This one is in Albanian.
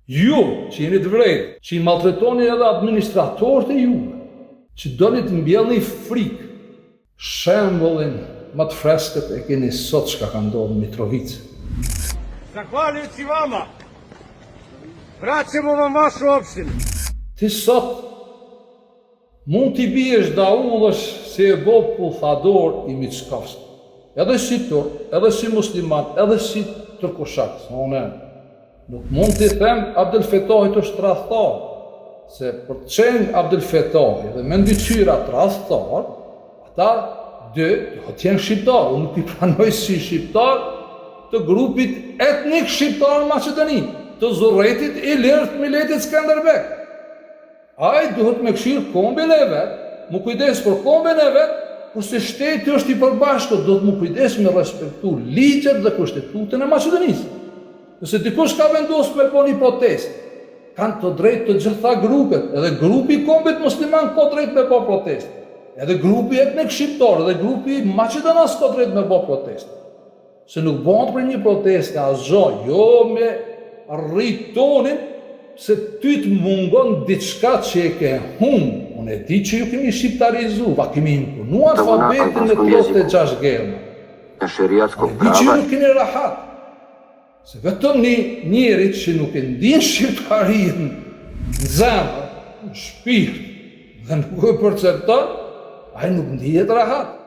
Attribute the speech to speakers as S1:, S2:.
S1: Ju, që jeni të vrejtë, që i maltretoni edhe administratorët e juve, që doni të mbjellni frikë, shembullin më të freskët e keni sot çka ka ndodhur në Mitrovica.
S2: Zahvaljujući vama, vraćamo vam vašu opštinu.
S1: Ti sot mund t'i biesh da ullësh si e bo pullthador i Mickovskit. Edhe si turk, edhe si musliman, edhe si turkoshak. Nuk mund t'i them Abdel Fetahi është tradhtar, se për të qenë Abdel Fetahi dhe me ndyqyra tradhtar, ata dy do t'jenë shqiptar. Unë nuk i pranoj si shqiptar të grupit etnik shqiptar në Maqedoni, të Zurretit, Ilirt, Miletit, Skanderbeg. Ai duhet me këshirë kombin e vetë, mu kujdes për kombin e vetë, kurse shteti është i përbashkët, do të mu kujdes me respektu ligjet dhe kushtetutën e Maqedonisë. Nëse dikush ka vendosur me bo një protestë, kanë të drejtë të gjitha grupet, edhe grupi i kombit musliman ka drejtë me bo protestë, edhe grupi etnik shqiptar, edhe grupi Maqedonas ka drejtë me bo protestë. Se nuk bëhet për një protestë asgjë, jo me rrit tonin, se ty të mungon diçka që e ke humbur. Unë e di që ju kemi shqiptarizu, va kemi impunuar alfabetin në 36 gjerma. E di që ju nuk keni rahat. Se vetëm një njerit që nuk e ndin shqiptarin në zemër, në shpirt, dhe nuk e percepton, ai nuk ndihet rahat.